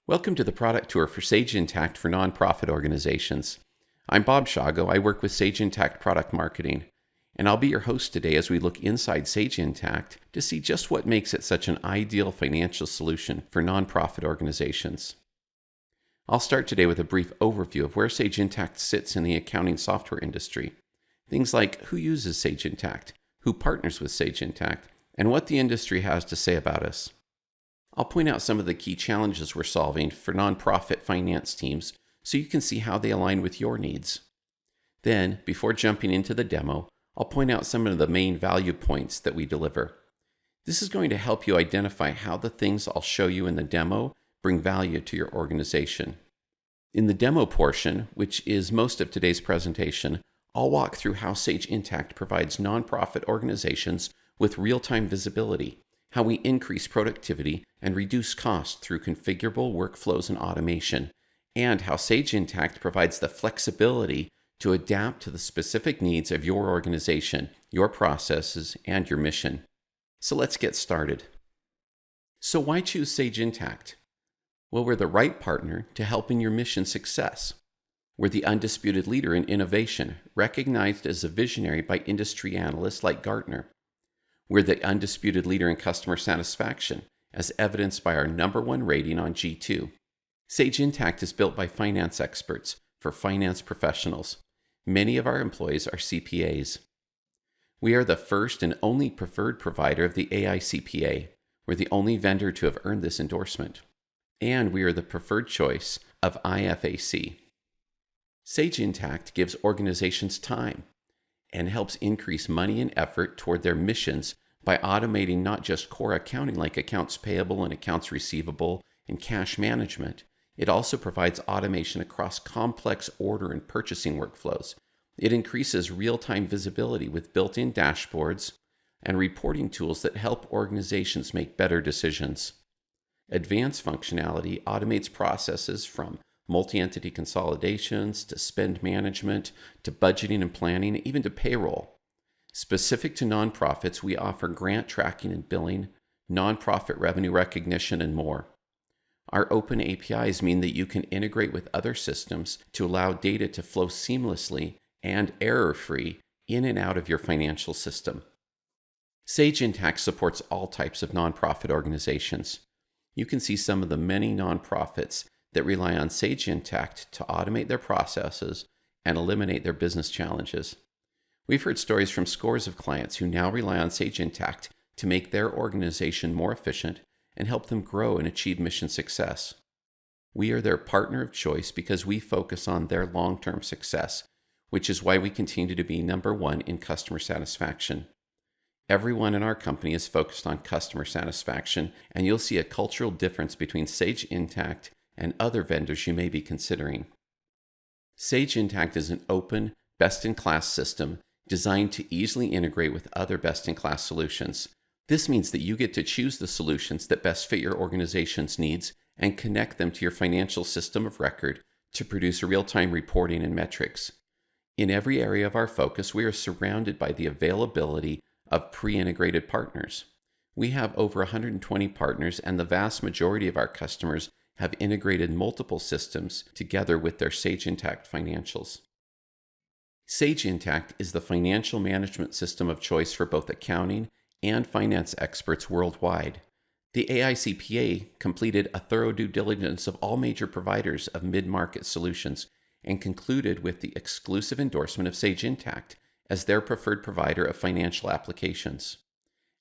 Welcome to the product tour for Sage Intacct for nonprofit organizations. I'm Bob Shago. I work with Sage Intacct Product Marketing, and I'll be your host today as we look inside Sage Intacct to see just what makes it such an ideal financial solution for nonprofit organizations. I'll start today with a brief overview of where Sage Intacct sits in the accounting software industry. Things like who uses Sage Intacct, who partners with Sage Intacct, and what the industry has to say about us. I'll point out some of the key challenges we're solving for nonprofit finance teams so you can see how they align with your needs. Then, before jumping into the demo, I'll point out some of the main value points that we deliver. This is going to help you identify how the things I'll show you in the demo bring value to your organization. In the demo portion, which is most of today's presentation, I'll walk through how Sage Intacct provides nonprofit organizations with real-time visibility, how we increase productivity and reduce costs through configurable workflows and automation, and how Sage Intacct provides the flexibility to adapt to the specific needs of your organization, your processes, and your mission. So let's get started. So why choose Sage Intacct? Well, we're the right partner to helping your mission success. We're the undisputed leader in innovation, recognized as a visionary by industry analysts like Gartner. We're the undisputed leader in customer satisfaction, as evidenced by our #1 rating on G2. Sage Intacct is built by finance experts for finance professionals. Many of our employees are CPAs. We are the first and only preferred provider of the AI CPA. We're the only vendor to have earned this endorsement. And we are the preferred choice of IFAC. Sage Intacct gives organizations time and helps increase money and effort toward their missions by automating not just core accounting like accounts payable and accounts receivable and cash management. It also provides automation across complex order and purchasing workflows. It increases real-time visibility with built-in dashboards and reporting tools that help organizations make better decisions. Advanced functionality automates processes from multi-entity consolidations, to spend management, to budgeting and planning, even to payroll. Specific to nonprofits, we offer grant tracking and billing, nonprofit revenue recognition, and more. Our open APIs mean that you can integrate with other systems to allow data to flow seamlessly and error-free in and out of your financial system. Sage Intacct supports all types of nonprofit organizations. You can see some of the many nonprofits that rely on Sage Intacct to automate their processes and eliminate their business challenges. We've heard stories from scores of clients who now rely on Sage Intacct to make their organization more efficient and help them grow and achieve mission success. We are their partner of choice because we focus on their long-term success, which is why we continue to be #1 in customer satisfaction. Everyone in our company is focused on customer satisfaction, and you'll see a cultural difference between Sage Intacct and other vendors you may be considering. Sage Intacct is an open, best-in-class system designed to easily integrate with other best-in-class solutions. This means that you get to choose the solutions that best fit your organization's needs and connect them to your financial system of record to produce real-time reporting and metrics. In every area of our focus, we are surrounded by the availability of pre-integrated partners. We have over 120 partners, and the vast majority of our customers have integrated multiple systems together with their Sage Intacct financials. Sage Intacct is the financial management system of choice for both accounting and finance experts worldwide. The AI CPA completed a thorough due diligence of all major providers of mid-market solutions and concluded with the exclusive endorsement of Sage Intacct as their preferred provider of financial applications.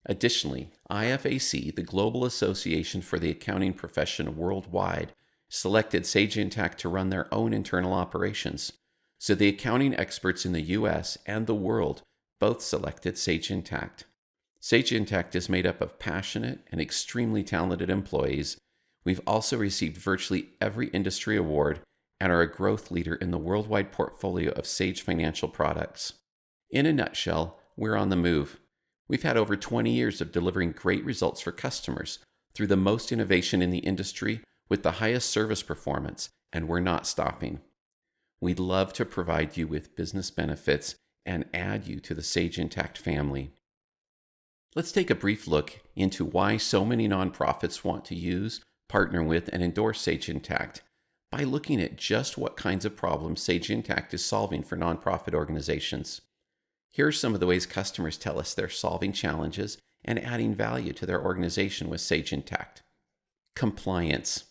Additionally, IFAC, the Global Association for the Accounting Profession worldwide, selected Sage Intacct to run their own internal operations. So the accounting experts in the US and the world both selected Sage Intacct. Sage Intacct is made up of passionate and extremely talented employees. We've also received virtually every industry award and are a growth leader in the worldwide portfolio of Sage financial products. In a nutshell, we're on the move. We've had over 20 years of delivering great results for customers through the most innovation in the industry with the highest service performance, and we're not stopping. We'd love to provide you with business benefits and add you to the Sage Intacct family. Let's take a brief look into why so many nonprofits want to use, partner with, and endorse Sage Intacct by looking at just what kinds of problems Sage Intacct is solving for nonprofit organizations. Here are some of the ways customers tell us they're solving challenges and adding value to their organization with Sage Intacct. Compliance.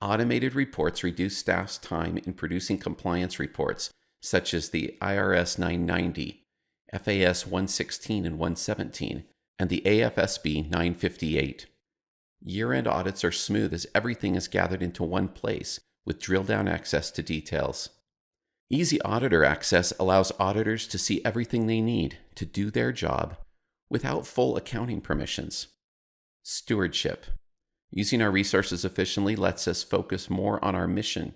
Automated reports reduce staff's time in producing compliance reports, such as the IRS 990, FAS 116 and 117, and the AFSB 958. Year-end audits are smooth as everything is gathered into one place with drill-down access to details. Easy auditor access allows auditors to see everything they need to do their job without full accounting permissions. Stewardship. Using our resources efficiently lets us focus more on our mission.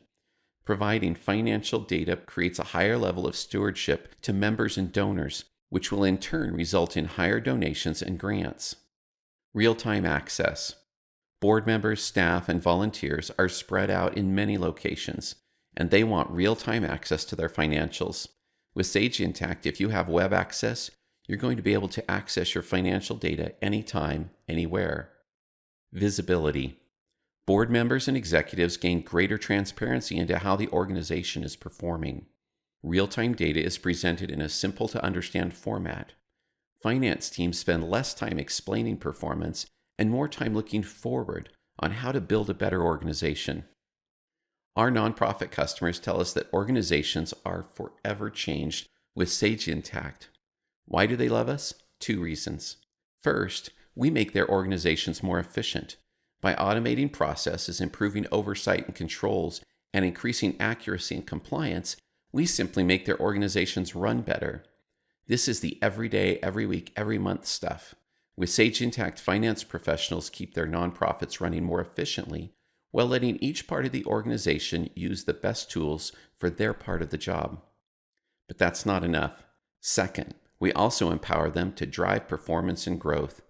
Providing financial data creates a higher level of stewardship to members and donors, which will in turn result in higher donations and grants. Real-time access. Board members, staff, and volunteers are spread out in many locations, and they want real-time access to their financials. With Sage Intacct, if you have web access, you're going to be able to access your financial data anytime, anywhere. Visibility. Board members and executives gain greater transparency into how the organization is performing. Real-time data is presented in a simple-to-understand format. Finance teams spend less time explaining performance and more time looking forward on how to build a better organization. Our nonprofit customers tell us that organizations are forever changed with Sage Intacct. Why do they love us? 2 reasons. First, we make their organizations more efficient. By automating processes, improving oversight and controls, and increasing accuracy and compliance, we simply make their organizations run better. This is the everyday, every week, every month stuff. With Sage Intacct, finance professionals keep their nonprofits running more efficiently while letting each part of the organization use the best tools for their part of the job. But that's not enough. Second, we also empower them to drive performance and growth.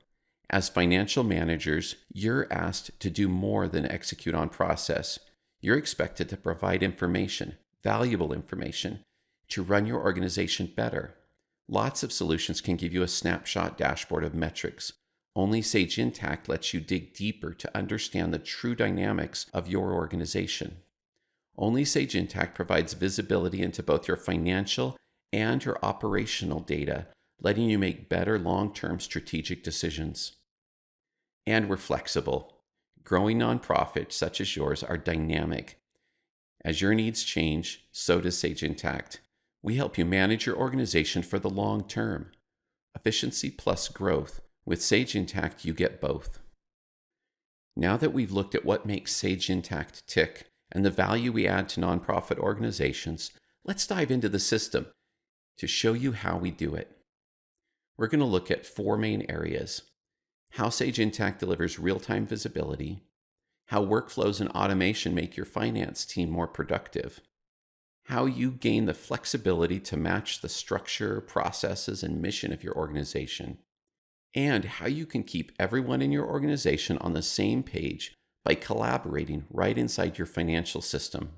As financial managers, you're asked to do more than execute on process. You're expected to provide information, valuable information, to run your organization better. Lots of solutions can give you a snapshot dashboard of metrics. Only Sage Intacct lets you dig deeper to understand the true dynamics of your organization. Only Sage Intacct provides visibility into both your financial and your operational data, letting you make better long-term strategic decisions. And we're flexible. Growing nonprofits such as yours are dynamic. As your needs change, so does Sage Intacct. We help you manage your organization for the long term. Efficiency plus growth. With Sage Intacct, you get both. Now that we've looked at what makes Sage Intacct tick and the value we add to nonprofit organizations, let's dive into the system to show you how we do it. We're going to look at 4 main areas: how Sage Intacct delivers real-time visibility, how workflows and automation make your finance team more productive, how you gain the flexibility to match the structure, processes, and mission of your organization, and how you can keep everyone in your organization on the same page by collaborating right inside your financial system.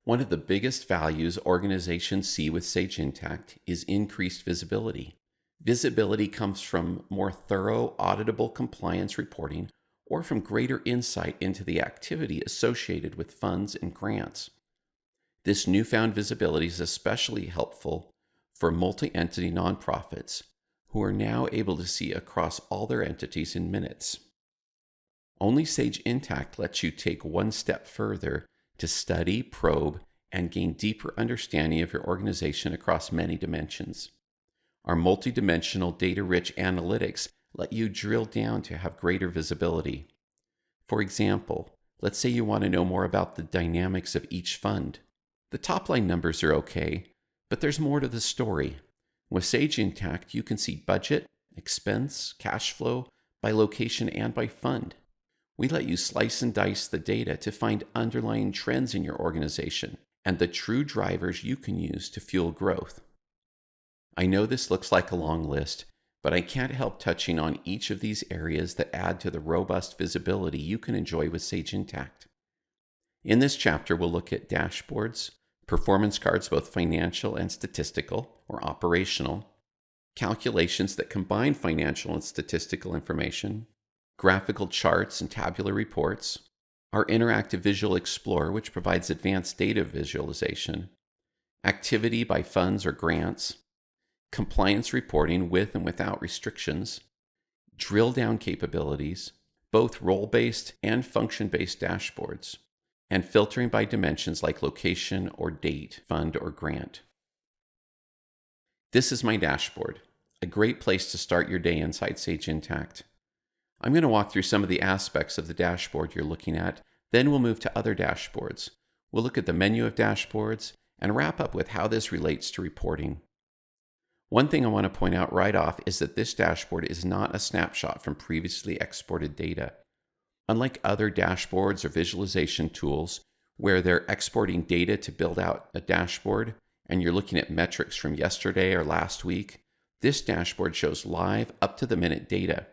One of the biggest values organizations see with Sage Intacct is increased visibility. Visibility comes from more thorough, auditable compliance reporting or from greater insight into the activity associated with funds and grants. This newfound visibility is especially helpful for multi-entity nonprofits who are now able to see across all their entities in minutes. Only Sage Intacct lets you take one step further to study, probe, and gain deeper understanding of your organization across many dimensions. Our multidimensional data-rich analytics let you drill down to have greater visibility. For example, let's say you want to know more about the dynamics of each fund. The top-line numbers are okay, but there's more to the story. With Sage Intacct, you can see budget, expense, cash flow by location and by fund. We let you slice and dice the data to find underlying trends in your organization and the true drivers you can use to fuel growth. I know this looks like a long list, but I can't help touching on each of these areas that add to the robust visibility you can enjoy with Sage Intacct. In this chapter, we'll look at dashboards, performance cards, both financial and statistical or operational, calculations that combine financial and statistical information, graphical charts and tabular reports, our interactive Visual Explorer, which provides advanced data visualization, activity by funds or grants, compliance reporting with and without restrictions, drill down capabilities, both role-based and function-based dashboards, and filtering by dimensions like location or date, fund or grant. This is my dashboard, a great place to start your day inside Sage Intacct. I'm going to walk through some of the aspects of the dashboard you're looking at, then we'll move to other dashboards. We'll look at the menu of dashboards and wrap up with how this relates to reporting. One thing I want to point out right off is that this dashboard is not a snapshot from previously exported data. Unlike other dashboards or visualization tools where they're exporting data to build out a dashboard and you're looking at metrics from yesterday or last week, this dashboard shows live up-to-the-minute data.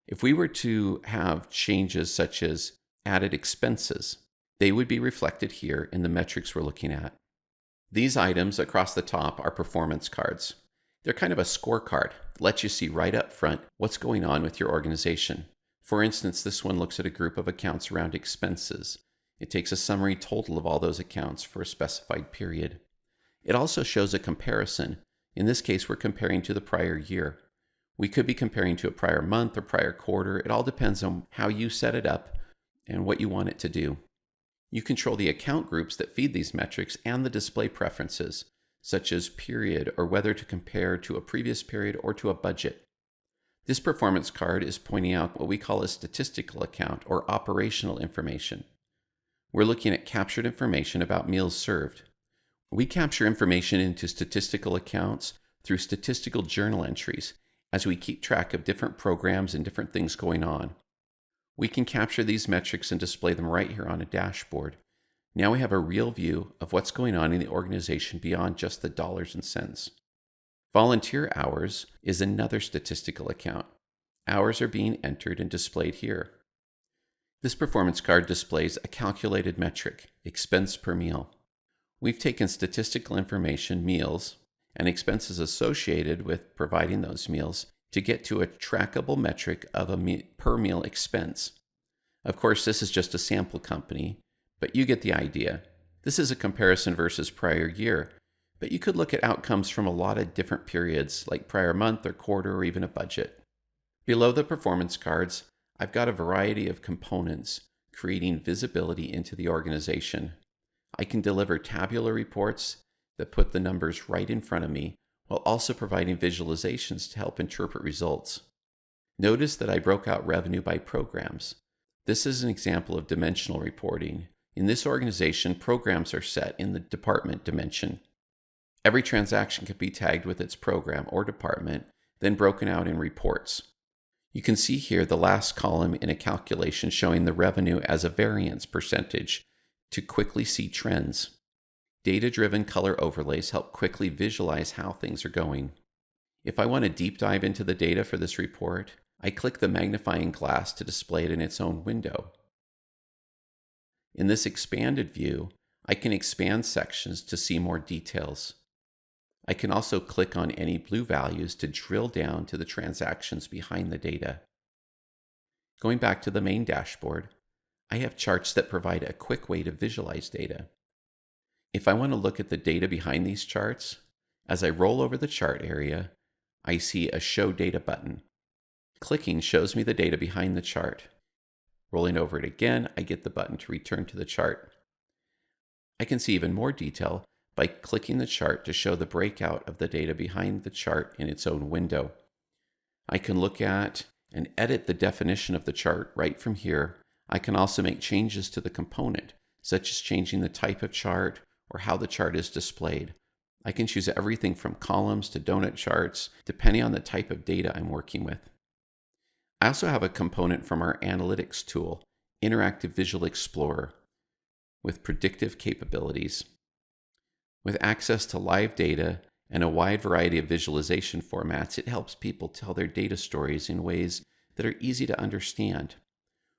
If we were to have changes such as added expenses, they would be reflected here in the metrics we're looking at. These items across the top are performance cards. They're kind of a scorecard, lets you see right up front what's going on with your organization. For instance, this one looks at a group of accounts around expenses. It takes a summary total of all those accounts for a specified period. It also shows a comparison. In this case, we're comparing to the prior year. We could be comparing to a prior month or prior quarter. It all depends on how you set it up and what you want it to do. You control the account groups that feed these metrics and the display preferences, such as period or whether to compare to a previous period or to a budget. This performance card is pointing out what we call a statistical account or operational information. We're looking at captured information about meals served. We capture information into statistical accounts through statistical journal entries as we keep track of different programs and different things going on. We can capture these metrics and display them right here on a dashboard. Now we have a real view of what's going on in the organization beyond just the dollars and cents. Volunteer hours is another statistical account. Hours are being entered and displayed here. This performance card displays a calculated metric, expense per meal. We've taken statistical information, meals, and expenses associated with providing those meals to get to a trackable metric of a per meal expense. Of course, this is just a sample company, but you get the idea. This is a comparison versus prior year, but you could look at outcomes from a lot of different periods, like prior month or quarter or even a budget. Below the performance cards, I've got a variety of components creating visibility into the organization. I can deliver tabular reports that put the numbers right in front of me while also providing visualizations to help interpret results. Notice that I broke out revenue by programs. This is an example of dimensional reporting. In this organization, programs are set in the department dimension. Every transaction can be tagged with its program or department, then broken out in reports. You can see here the last column in a calculation showing the revenue as a variance percentage to quickly see trends. Data-driven color overlays help quickly visualize how things are going. If I want to deep dive into the data for this report, I click the magnifying glass to display it in its own window. In this expanded view, I can expand sections to see more details. I can also click on any blue values to drill down to the transactions behind the data. Going back to the main dashboard, I have charts that provide a quick way to visualize data. If I want to look at the data behind these charts, as I roll over the chart area, I see a Show Data button. Clicking shows me the data behind the chart. Rolling over it again, I get the button to return to the chart. I can see even more detail by clicking the chart to show the breakout of the data behind the chart in its own window. I can look at and edit the definition of the chart right from here. I can also make changes to the component, such as changing the type of chart or how the chart is displayed. I can choose everything from columns to donut charts, depending on the type of data I'm working with. I also have a component from our analytics tool, Interactive Visual Explorer, with predictive capabilities. With access to live data and a wide variety of visualization formats, it helps people tell their data stories in ways that are easy to understand.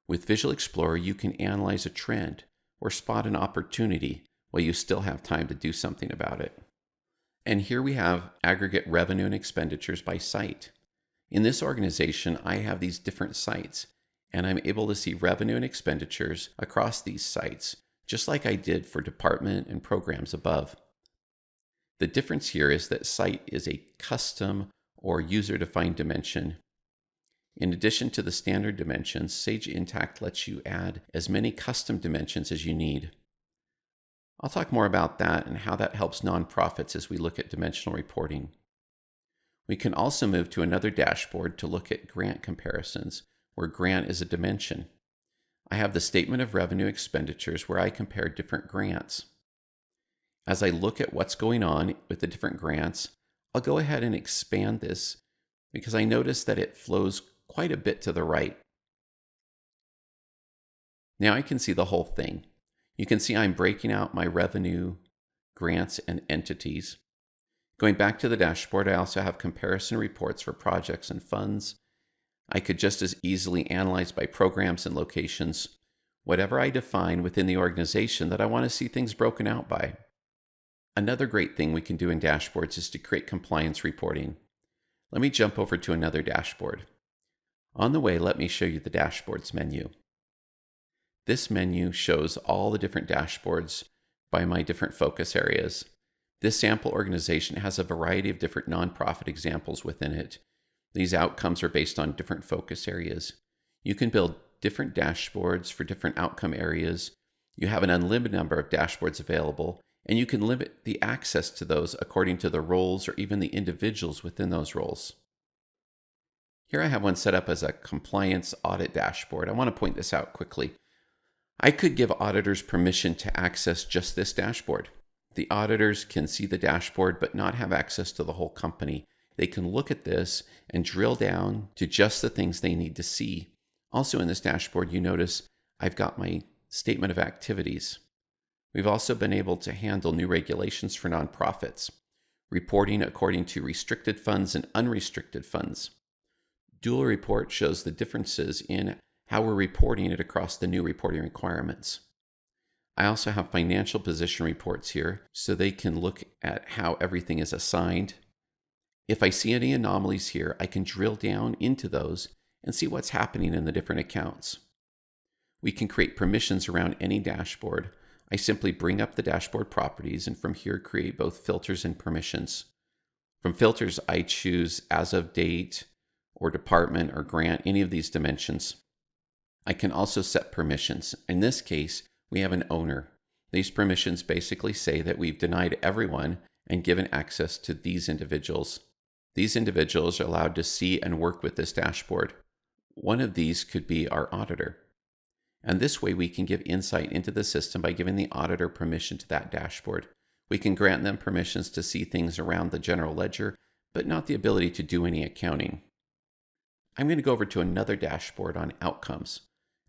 With Visual Explorer, you can analyze a trend or spot an opportunity while you still have time to do something about it. And here we have aggregate revenue and expenditures by site. In this organization, I have these different sites, and I'm able to see revenue and expenditures across these sites, just like I did for department and programs above. The difference here is that site is a custom or user-defined dimension. In addition to the standard dimensions, Sage Intacct lets you add as many custom dimensions as you need. I'll talk more about that and how that helps nonprofits as we look at dimensional reporting. We can also move to another dashboard to look at grant comparisons, where grant is a dimension. I have the statement of revenue expenditures where I compare different grants. As I look at what's going on with the different grants, I'll go ahead and expand this because I notice that it flows quite a bit to the right. Now I can see the whole thing. You can see I'm breaking out my revenue, grants, and entities. Going back to the dashboard, I also have comparison reports for projects and funds. I could just as easily analyze by programs and locations, whatever I define within the organization that I want to see things broken out by. Another great thing we can do in dashboards is to create compliance reporting. Let me jump over to another dashboard. On the way, let me show you the dashboards menu. This menu shows all the different dashboards by my different focus areas. This sample organization has a variety of different nonprofit examples within it. These outcomes are based on different focus areas. You can build different dashboards for different outcome areas. You have an unlimited number of dashboards available, and you can limit the access to those according to the roles or even the individuals within those roles. Here I have one set up as a compliance audit dashboard. I want to point this out quickly. I could give auditors permission to access just this dashboard. The auditors can see the dashboard but not have access to the whole company. They can look at this and drill down to just the things they need to see. Also in this dashboard, you notice I've got my statement of activities. We've also been able to handle new regulations for nonprofits, reporting according to restricted funds and unrestricted funds. Dual report shows the differences in how we're reporting it across the new reporting requirements. I also have financial position reports here so they can look at how everything is assigned. If I see any anomalies here, I can drill down into those and see what's happening in the different accounts. We can create permissions around any dashboard. I simply bring up the dashboard properties and from here create both filters and permissions. From filters, I choose as of date or department or grant, any of these dimensions. I can also set permissions. In this case, we have an owner. These permissions basically say that we've denied everyone and given access to these individuals. These individuals are allowed to see and work with this dashboard. One of these could be our auditor. And this way we can give insight into the system by giving the auditor permission to that dashboard. We can grant them permissions to see things around the general ledger, but not the ability to do any accounting. I'm going to go over to another dashboard on outcomes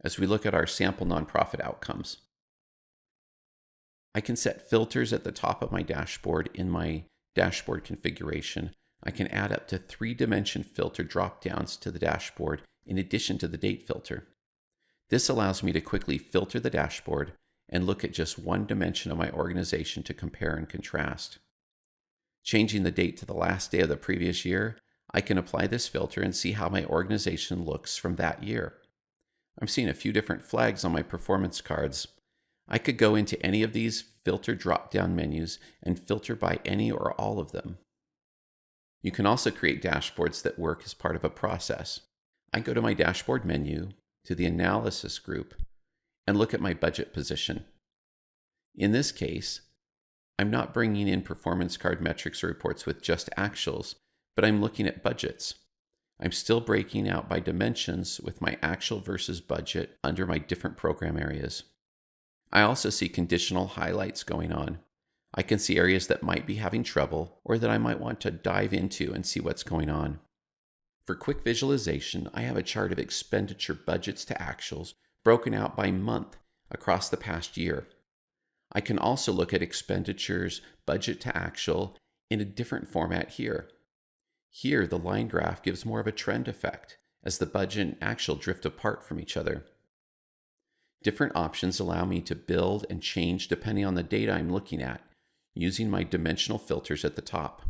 as we look at our sample nonprofit outcomes. I can set filters at the top of my dashboard in my dashboard configuration. I can add up to 3-dimension filter drop-downs to the dashboard in addition to the date filter. This allows me to quickly filter the dashboard and look at just one dimension of my organization to compare and contrast. Changing the date to the last day of the previous year, I can apply this filter and see how my organization looks from that year. I'm seeing a few different flags on my performance cards. I could go into any of these filter drop-down menus and filter by any or all of them. You can also create dashboards that work as part of a process. I go to my dashboard menu, to the analysis group, and look at my budget position. In this case, I'm not bringing in performance card metrics or reports with just actuals, but I'm looking at budgets. I'm still breaking out by dimensions with my actual versus budget under my different program areas. I also see conditional highlights going on. I can see areas that might be having trouble or that I might want to dive into and see what's going on. For quick visualization, I have a chart of expenditure budgets to actuals broken out by month across the past year. I can also look at expenditures budget to actual in a different format here. Here, the line graph gives more of a trend effect as the budget and actual drift apart from each other. Different options allow me to build and change depending on the data I'm looking at, using my dimensional filters at the top.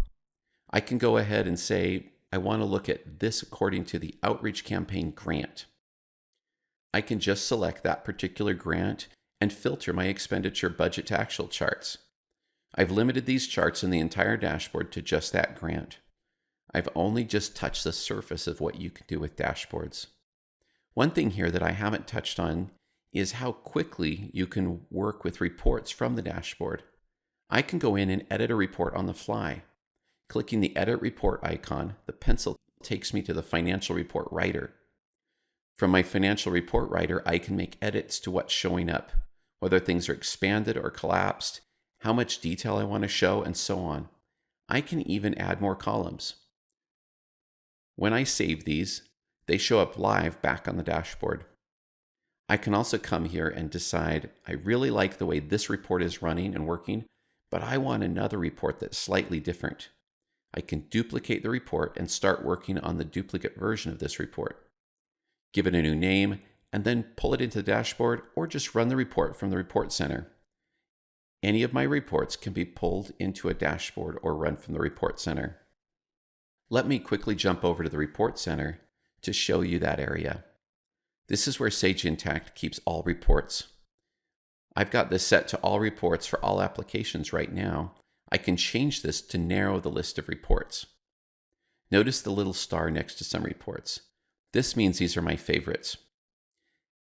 I can go ahead and say, I want to look at this according to the outreach campaign grant. I can just select that particular grant and filter my expenditure budget to actual charts. I've limited these charts in the entire dashboard to just that grant. I've only just touched the surface of what you can do with dashboards. One thing here that I haven't touched on is how quickly you can work with reports from the dashboard. I can go in and edit a report on the fly. Clicking the Edit Report icon, the pencil takes me to the Financial Report Writer. From my Financial Report Writer, I can make edits to what's showing up, whether things are expanded or collapsed, how much detail I want to show, and so on. I can even add more columns. When I save these, they show up live back on the dashboard. I can also come here and decide, I really like the way this report is running and working, but I want another report that's slightly different. I can duplicate the report and start working on the duplicate version of this report. Give it a new name, and then pull it into the dashboard or just run the report from the report center. Any of my reports can be pulled into a dashboard or run from the report center. Let me quickly jump over to the report center to show you that area. This is where Sage Intacct keeps all reports. I've got this set to all reports for all applications right now. I can change this to narrow the list of reports. Notice the little star next to some reports. This means these are my favorites.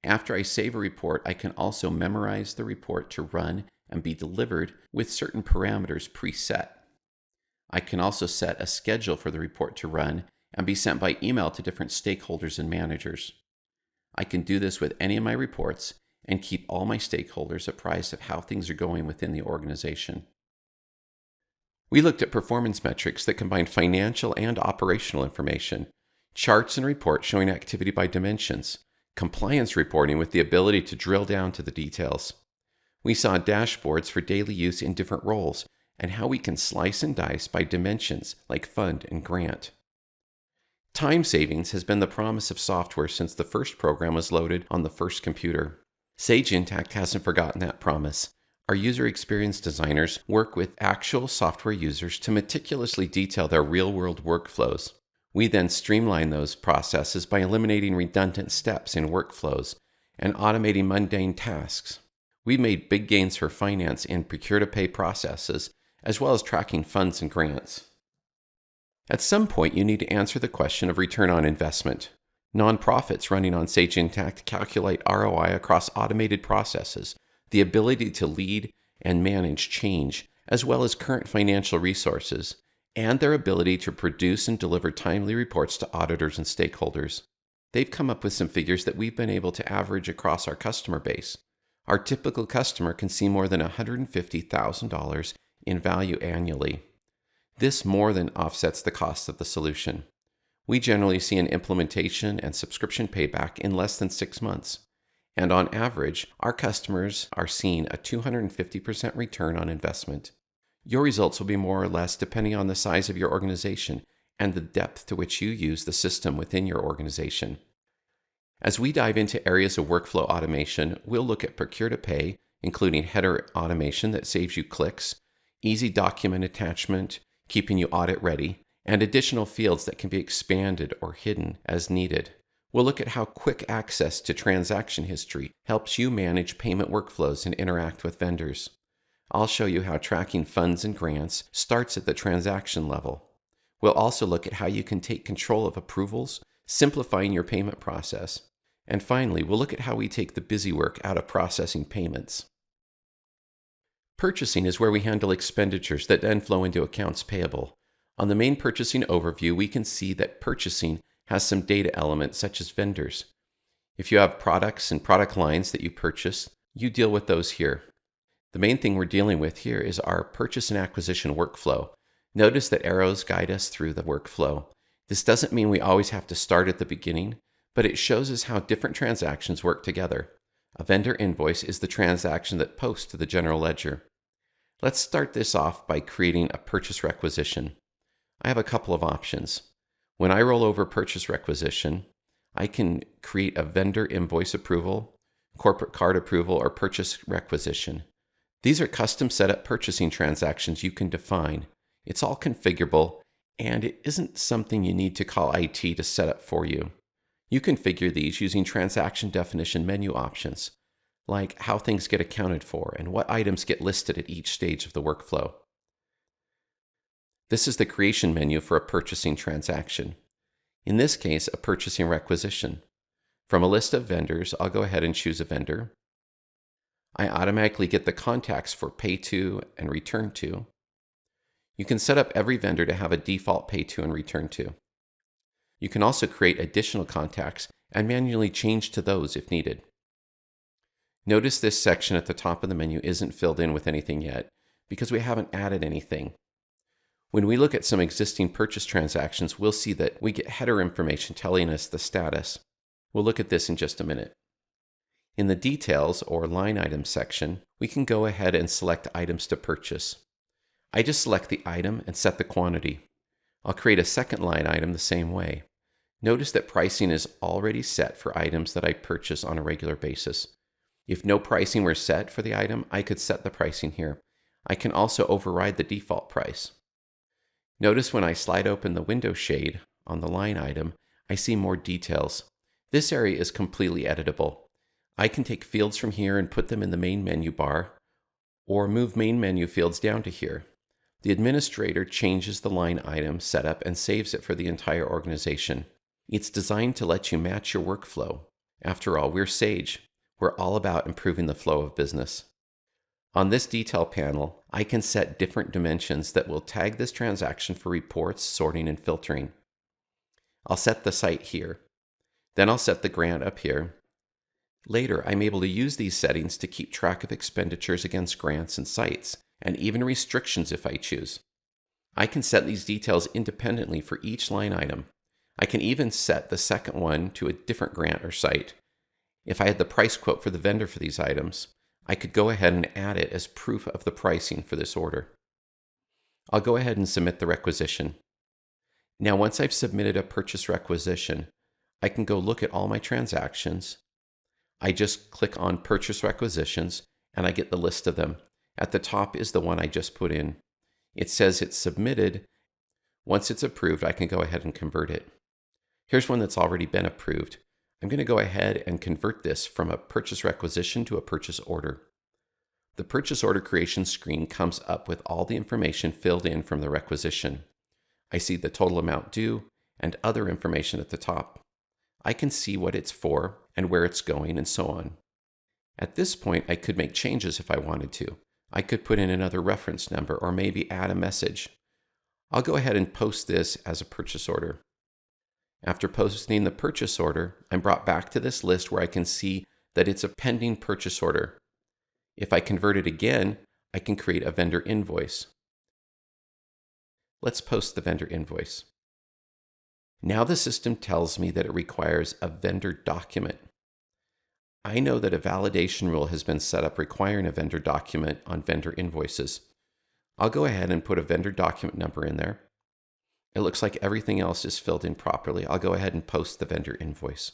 After I save a report, I can also memorize the report to run and be delivered with certain parameters preset. I can also set a schedule for the report to run and be sent by email to different stakeholders and managers. I can do this with any of my reports and keep all my stakeholders apprised of how things are going within the organization. We looked at performance metrics that combine financial and operational information, charts and reports showing activity by dimensions, compliance reporting with the ability to drill down to the details. We saw dashboards for daily use in different roles and how we can slice and dice by dimensions like fund and grant. Time savings has been the promise of software since the first program was loaded on the first computer. Sage Intacct hasn't forgotten that promise. Our user experience designers work with actual software users to meticulously detail their real-world workflows. We then streamline those processes by eliminating redundant steps in workflows and automating mundane tasks. We made big gains for finance in procure-to-pay processes, as well as tracking funds and grants. At some point, you need to answer the question of return on investment. Nonprofits running on Sage Intacct calculate ROI across automated processes, the ability to lead and manage change, as well as current financial resources, and their ability to produce and deliver timely reports to auditors and stakeholders. They've come up with some figures that we've been able to average across our customer base. Our typical customer can see more than $150,000 in value annually. This more than offsets the cost of the solution. We generally see an implementation and subscription payback in less than 6 months. And on average, our customers are seeing a 250% return on investment. Your results will be more or less depending on the size of your organization and the depth to which you use the system within your organization. As we dive into areas of workflow automation, we'll look at procure-to-pay, including header automation that saves you clicks, easy document attachment, keeping you audit ready, and additional fields that can be expanded or hidden as needed. We'll look at how quick access to transaction history helps you manage payment workflows and interact with vendors. I'll show you how tracking funds and grants starts at the transaction level. We'll also look at how you can take control of approvals, simplifying your payment process. And finally, we'll look at how we take the busy work out of processing payments. Purchasing is where we handle expenditures that then flow into accounts payable. On the main purchasing overview, we can see that purchasing has some data elements such as vendors. If you have products and product lines that you purchase, you deal with those here. The main thing we're dealing with here is our purchase and acquisition workflow. Notice that arrows guide us through the workflow. This doesn't mean we always have to start at the beginning, but it shows us how different transactions work together. A vendor invoice is the transaction that posts to the general ledger. Let's start this off by creating a purchase requisition. I have a couple of options. When I roll over purchase requisition, I can create a vendor invoice approval, corporate card approval, or purchase requisition. These are custom setup purchasing transactions you can define. It's all configurable, and it isn't something you need to call IT to set up for you. You configure these using transaction definition menu options, like how things get accounted for and what items get listed at each stage of the workflow. This is the creation menu for a purchasing transaction. In this case, a purchasing requisition. From a list of vendors, I'll go ahead and choose a vendor. I automatically get the contacts for pay to and return to. You can set up every vendor to have a default pay to and return to. You can also create additional contacts and manually change to those if needed. Notice this section at the top of the menu isn't filled in with anything yet because we haven't added anything. When we look at some existing purchase transactions, we'll see that we get header information telling us the status. We'll look at this in just a minute. In the details or line items section, we can go ahead and select items to purchase. I just select the item and set the quantity. I'll create a second line item the same way. Notice that pricing is already set for items that I purchase on a regular basis. If no pricing were set for the item, I could set the pricing here. I can also override the default price. Notice when I slide open the window shade on the line item, I see more details. This area is completely editable. I can take fields from here and put them in the main menu bar, or move main menu fields down to here. The administrator changes the line item setup and saves it for the entire organization. It's designed to let you match your workflow. After all, we're Sage. We're all about improving the flow of business. On this detail panel, I can set different dimensions that will tag this transaction for reports, sorting, and filtering. I'll set the site here. Then I'll set the grant up here. Later, I'm able to use these settings to keep track of expenditures against grants and sites, and even restrictions if I choose. I can set these details independently for each line item. I can even set the second one to a different grant or site. If I had the price quote for the vendor for these items, I could go ahead and add it as proof of the pricing for this order. I'll go ahead and submit the requisition. Now, once I've submitted a purchase requisition, I can go look at all my transactions. I just click on Purchase Requisitions, and I get the list of them. At the top is the one I just put in. It says it's submitted. Once it's approved, I can go ahead and convert it. Here's one that's already been approved. I'm going to go ahead and convert this from a purchase requisition to a purchase order. The purchase order creation screen comes up with all the information filled in from the requisition. I see the total amount due and other information at the top. I can see what it's for and where it's going and so on. At this point, I could make changes if I wanted to. I could put in another reference number or maybe add a message. I'll go ahead and post this as a purchase order. After posting the purchase order, I'm brought back to this list where I can see that it's a pending purchase order. If I convert it again, I can create a vendor invoice. Let's post the vendor invoice. Now the system tells me that it requires a vendor document. I know that a validation rule has been set up requiring a vendor document on vendor invoices. I'll go ahead and put a vendor document number in there. It looks like everything else is filled in properly. I'll go ahead and post the vendor invoice.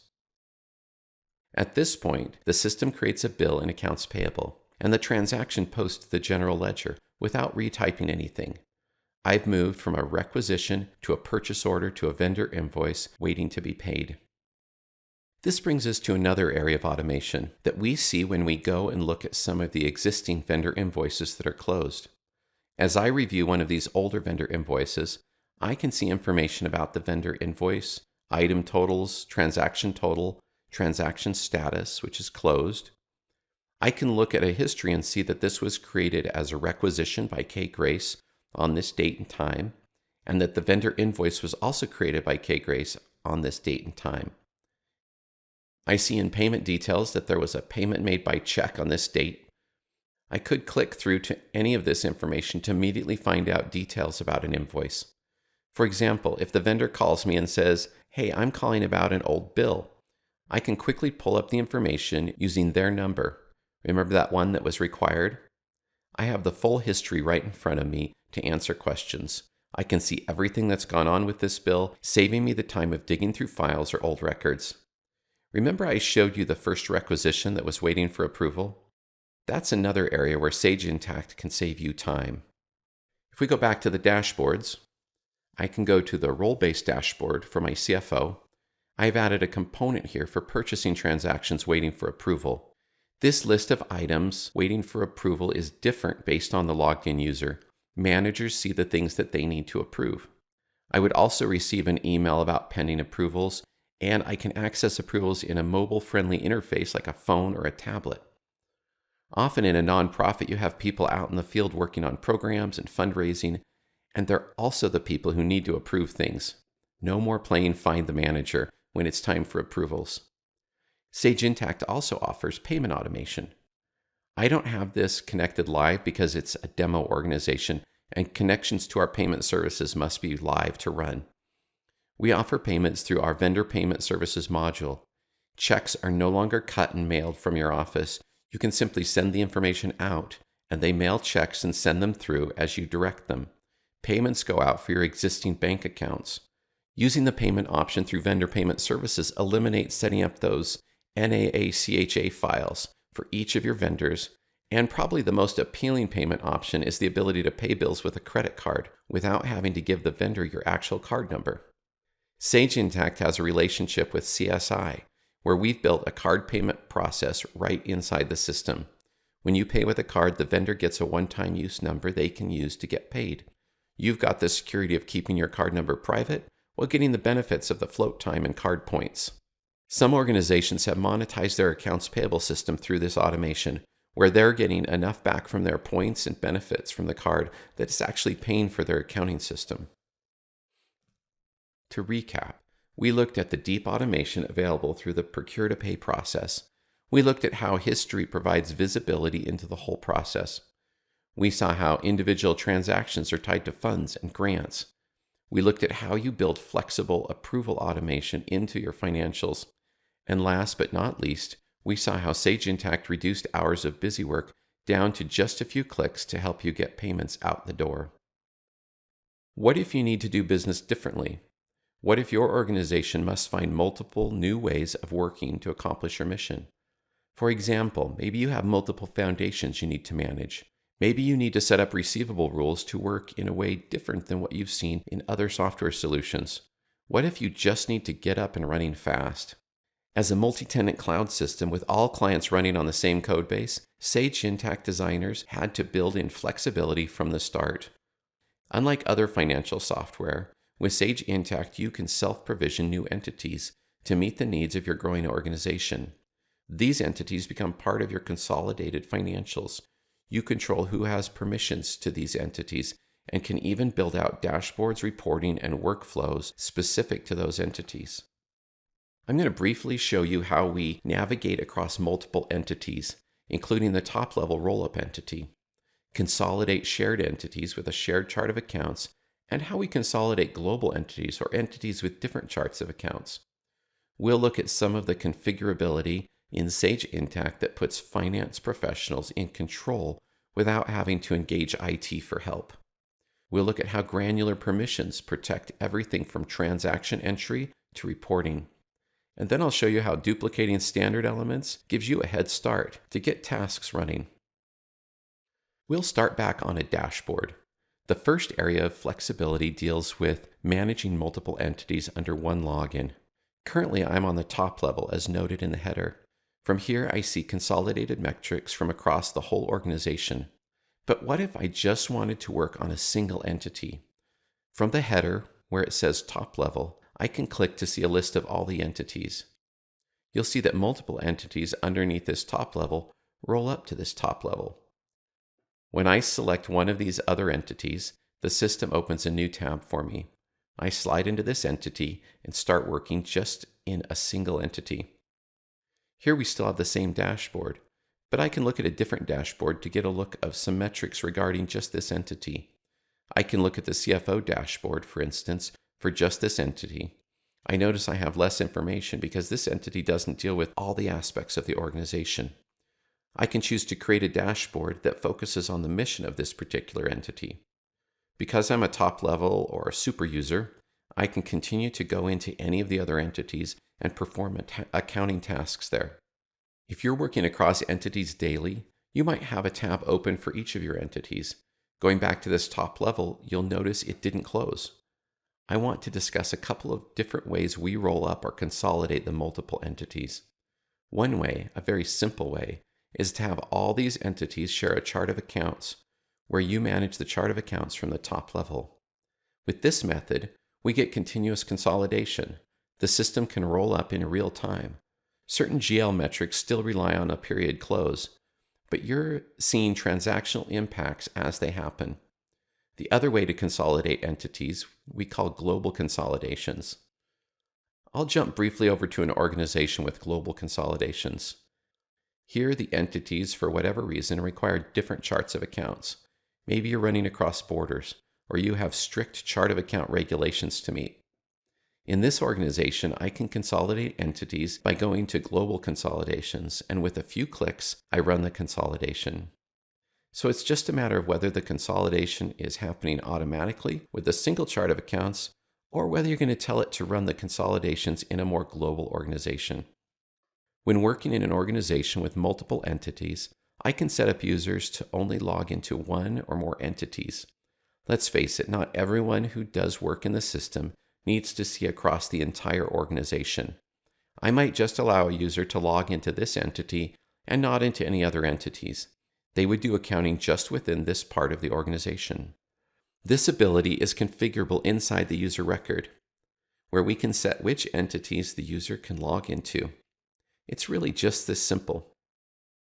At this point, the system creates a bill in accounts payable, and the transaction posts to the general ledger without retyping anything. I've moved from a requisition to a purchase order to a vendor invoice waiting to be paid. This brings us to another area of automation that we see when we go and look at some of the existing vendor invoices that are closed. As I review one of these older vendor invoices, I can see information about the vendor invoice, item totals, transaction total, transaction status, which is closed. I can look at a history and see that this was created as a requisition by Kay Grace on this date and time, and that the vendor invoice was also created by Kay Grace on this date and time. I see in payment details that there was a payment made by check on this date. I could click through to any of this information to immediately find out details about an invoice. For example, if the vendor calls me and says, "Hey, I'm calling about an old bill," I can quickly pull up the information using their number. Remember that one that was required? I have the full history right in front of me to answer questions. I can see everything that's gone on with this bill, saving me the time of digging through files or old records. Remember I showed you the first requisition that was waiting for approval? That's another area where Sage Intacct can save you time. If we go back to the dashboards, I can go to the role-based dashboard for my CFO. I've added a component here for purchasing transactions waiting for approval. This list of items waiting for approval is different based on the logged in user. Managers see the things that they need to approve. I would also receive an email about pending approvals, and I can access approvals in a mobile-friendly interface like a phone or a tablet. Often in a nonprofit, you have people out in the field working on programs and fundraising, and they're also the people who need to approve things. No more playing find the manager when it's time for approvals. Sage Intacct also offers payment automation. I don't have this connected live because it's a demo organization, and connections to our payment services must be live to run. We offer payments through our vendor payment services module. Checks are no longer cut and mailed from your office. You can simply send the information out, and they mail checks and send them through as you direct them. Payments go out for your existing bank accounts. Using the payment option through vendor payment services eliminates setting up those NAACHA files for each of your vendors, and probably the most appealing payment option is the ability to pay bills with a credit card without having to give the vendor your actual card number. Sage Intacct has a relationship with CSI, where we've built a card payment process right inside the system. When you pay with a card, the vendor gets a one-time use number they can use to get paid. You've got the security of keeping your card number private while getting the benefits of the float time and card points. Some organizations have monetized their accounts payable system through this automation, where they're getting enough back from their points and benefits from the card that it's actually paying for their accounting system. To recap, we looked at the deep automation available through the procure-to-pay process. We looked at how history provides visibility into the whole process. We saw how individual transactions are tied to funds and grants. We looked at how you build flexible approval automation into your financials. And last but not least, we saw how Sage Intacct reduced hours of busy work down to just a few clicks to help you get payments out the door. What if you need to do business differently? What if your organization must find multiple new ways of working to accomplish your mission? For example, maybe you have multiple foundations you need to manage. Maybe you need to set up receivable rules to work in a way different than what you've seen in other software solutions. What if you just need to get up and running fast? As a multi-tenant cloud system with all clients running on the same code base, Sage Intacct designers had to build in flexibility from the start. Unlike other financial software, with Sage Intacct you can self-provision new entities to meet the needs of your growing organization. These entities become part of your consolidated financials. You control who has permissions to these entities and can even build out dashboards, reporting, and workflows specific to those entities. I'm going to briefly show you how we navigate across multiple entities, including the top-level roll-up entity, consolidate shared entities with a shared chart of accounts, and how we consolidate global entities or entities with different charts of accounts. We'll look at some of the configurability in Sage Intacct that puts finance professionals in control without having to engage IT for help. We'll look at how granular permissions protect everything from transaction entry to reporting. And then I'll show you how duplicating standard elements gives you a head start to get tasks running. We'll start back on a dashboard. The first area of flexibility deals with managing multiple entities under one login. Currently, I'm on the top level as noted in the header. From here, I see consolidated metrics from across the whole organization. But what if I just wanted to work on a single entity? From the header, where it says top level, I can click to see a list of all the entities. You'll see that multiple entities underneath this top level roll up to this top level. When I select one of these other entities, the system opens a new tab for me. I slide into this entity and start working just in a single entity. Here we still have the same dashboard, but I can look at a different dashboard to get a look of some metrics regarding just this entity. I can look at the CFO dashboard, for instance, for just this entity. I notice I have less information because this entity doesn't deal with all the aspects of the organization. I can choose to create a dashboard that focuses on the mission of this particular entity. Because I'm a top level or a super user, I can continue to go into any of the other entities and perform accounting tasks there. If you're working across entities daily, you might have a tab open for each of your entities. Going back to this top level, you'll notice it didn't close. I want to discuss a couple of different ways we roll up or consolidate the multiple entities. One way, a very simple way, is to have all these entities share a chart of accounts, where you manage the chart of accounts from the top level. With this method, we get continuous consolidation. The system can roll up in real time. Certain GL metrics still rely on a period close, but you're seeing transactional impacts as they happen. The other way to consolidate entities we call global consolidations. I'll jump briefly over to an organization with global consolidations. Here, the entities, for whatever reason, require different charts of accounts. Maybe you're running across borders, or you have strict chart of account regulations to meet. In this organization, I can consolidate entities by going to global consolidations, and with a few clicks, I run the consolidation. So it's just a matter of whether the consolidation is happening automatically with a single chart of accounts, or whether you're going to tell it to run the consolidations in a more global organization. When working in an organization with multiple entities, I can set up users to only log into one or more entities. Let's face it, not everyone who does work in the system needs to see across the entire organization. I might just allow a user to log into this entity and not into any other entities. They would do accounting just within this part of the organization. This ability is configurable inside the user record, where we can set which entities the user can log into. It's really just this simple.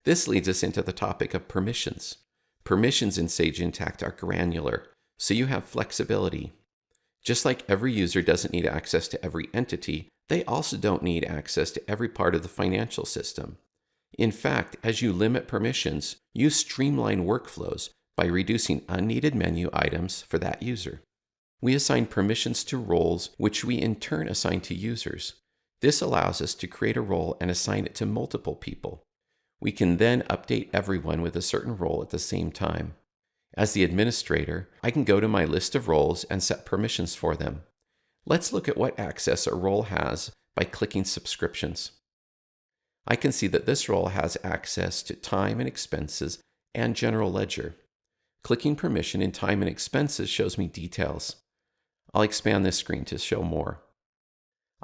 This leads us into the topic of permissions. Permissions in Sage Intacct are granular, so you have flexibility. Just like every user doesn't need access to every entity, they also don't need access to every part of the financial system. In fact, as you limit permissions, you streamline workflows by reducing unneeded menu items for that user. We assign permissions to roles, which we in turn assign to users. This allows us to create a role and assign it to multiple people. We can then update everyone with a certain role at the same time. As the administrator, I can go to my list of roles and set permissions for them. Let's look at what access a role has by clicking Subscriptions. I can see that this role has access to time and expenses and general ledger. Clicking permission in time and expenses shows me details. I'll expand this screen to show more.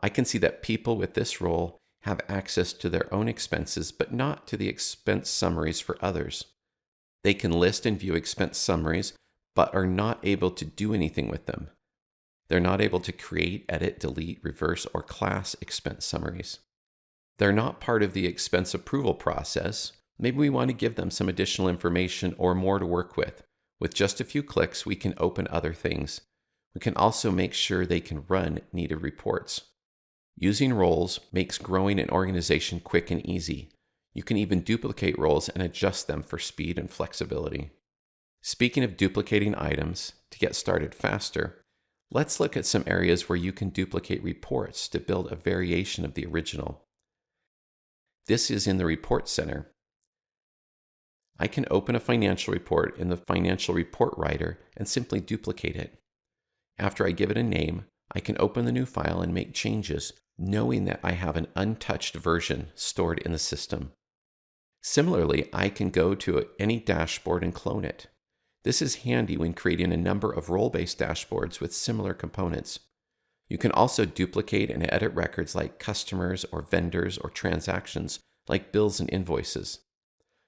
I can see that people with this role have access to their own expenses, but not to the expense summaries for others. They can list and view expense summaries, but are not able to do anything with them. They're not able to create, edit, delete, reverse, or class expense summaries. They're not part of the expense approval process. Maybe we want to give them some additional information or more to work with. With just a few clicks, we can open other things. We can also make sure they can run needed reports. Using roles makes growing an organization quick and easy. You can even duplicate roles and adjust them for speed and flexibility. Speaking of duplicating items, to get started faster, let's look at some areas where you can duplicate reports to build a variation of the original. This is in the Report Center. I can open a financial report in the Financial Report Writer and simply duplicate it. After I give it a name, I can open the new file and make changes, knowing that I have an untouched version stored in the system. Similarly, I can go to any dashboard and clone it. This is handy when creating a number of role-based dashboards with similar components. You can also duplicate and edit records like customers or vendors or transactions like bills and invoices.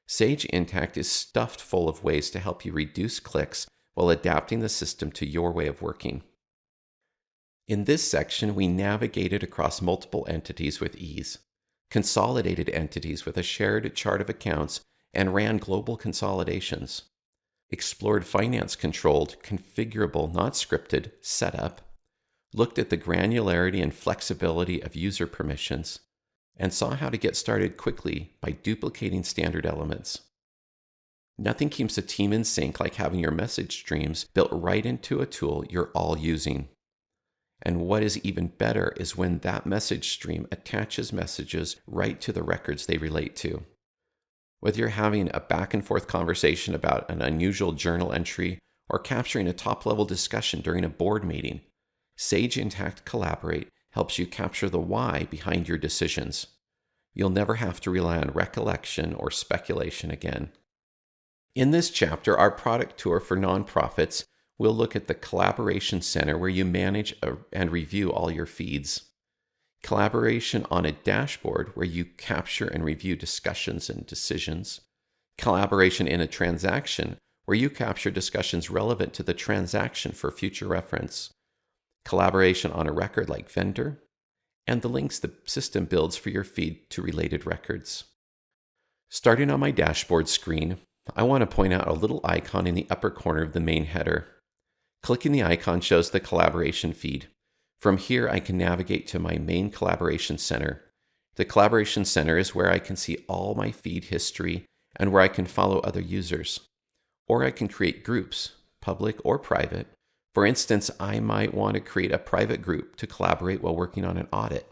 Sage Intacct is stuffed full of ways to help you reduce clicks while adapting the system to your way of working. In this section, we navigated across multiple entities with ease, consolidated entities with a shared chart of accounts, and ran global consolidations, explored finance-controlled, configurable, not scripted setup, looked at the granularity and flexibility of user permissions, and saw how to get started quickly by duplicating standard elements. Nothing keeps a team in sync like having your message streams built right into a tool you're all using. And what is even better is when that message stream attaches messages right to the records they relate to. Whether you're having a back and forth conversation about an unusual journal entry or capturing a top-level discussion during a board meeting, Sage Intacct Collaborate helps you capture the why behind your decisions. You'll never have to rely on recollection or speculation again. In this chapter, our product tour for nonprofits, we'll look at the Collaboration Center where you manage and review all your feeds. Collaboration on a dashboard where you capture and review discussions and decisions. Collaboration in a transaction where you capture discussions relevant to the transaction for future reference. Collaboration on a record like vendor, and the links the system builds for your feed to related records. Starting on my dashboard screen, I want to point out a little icon in the upper corner of the main header. Clicking the icon shows the collaboration feed. From here, I can navigate to my main Collaboration Center. The Collaboration Center is where I can see all my feed history and where I can follow other users. Or I can create groups, public or private. For instance, I might want to create a private group to collaborate while working on an audit.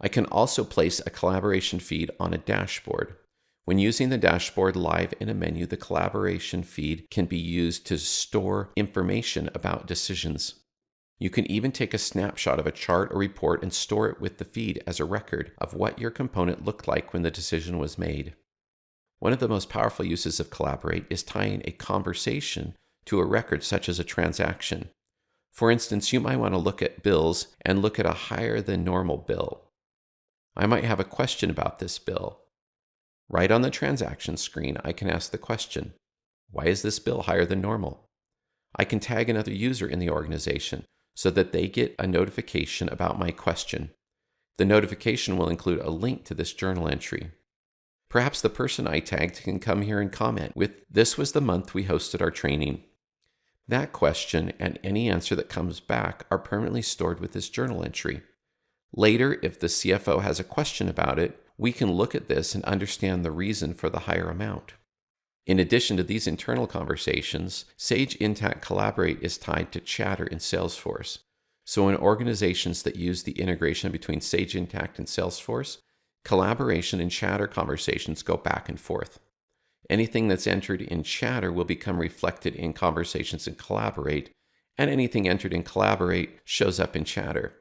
I can also place a collaboration feed on a dashboard. When using the dashboard live in a menu, the collaboration feed can be used to store information about decisions. You can even take a snapshot of a chart or report and store it with the feed as a record of what your component looked like when the decision was made. One of the most powerful uses of Collaborate is tying a conversation to a record such as a transaction. For instance, you might want to look at bills and look at a higher than normal bill. I might have a question about this bill. Right on the transaction screen, I can ask the question, why is this bill higher than normal? I can tag another user in the organization so that they get a notification about my question. The notification will include a link to this journal entry. Perhaps the person I tagged can come here and comment with, "This was the month we hosted our training." That question and any answer that comes back are permanently stored with this journal entry. Later, if the CFO has a question about it, we can look at this and understand the reason for the higher amount. In addition to these internal conversations, Sage Intacct Collaborate is tied to Chatter in Salesforce. So in organizations that use the integration between Sage Intacct and Salesforce, collaboration and Chatter conversations go back and forth. Anything that's entered in Chatter will become reflected in conversations in Collaborate, and anything entered in Collaborate shows up in Chatter.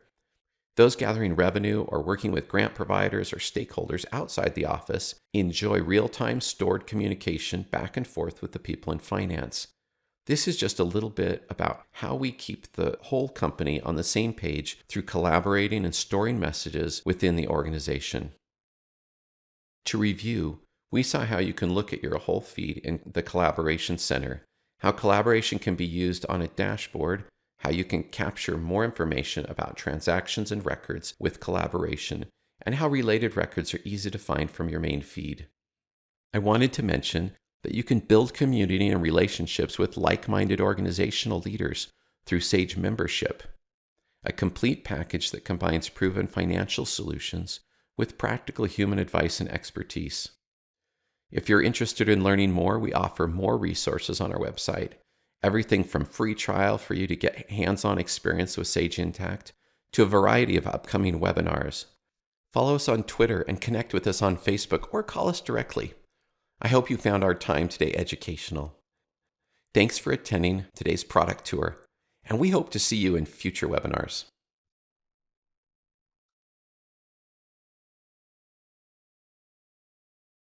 Those gathering revenue or working with grant providers or stakeholders outside the office enjoy real-time stored communication back and forth with the people in finance. This is just a little bit about how we keep the whole company on the same page through collaborating and storing messages within the organization. To review, we saw how you can look at your whole feed in the Collaboration Center, how collaboration can be used on a dashboard, how you can capture more information about transactions and records with collaboration, and how related records are easy to find from your main feed. I wanted to mention that you can build community and relationships with like-minded organizational leaders through Sage Membership, a complete package that combines proven financial solutions with practical human advice and expertise. If you're interested in learning more, we offer more resources on our website. Everything from free trial for you to get hands-on experience with Sage Intacct to a variety of upcoming webinars. Follow us on Twitter and connect with us on Facebook or call us directly. I hope you found our time today educational. Thanks for attending today's product tour, and we hope to see you in future webinars.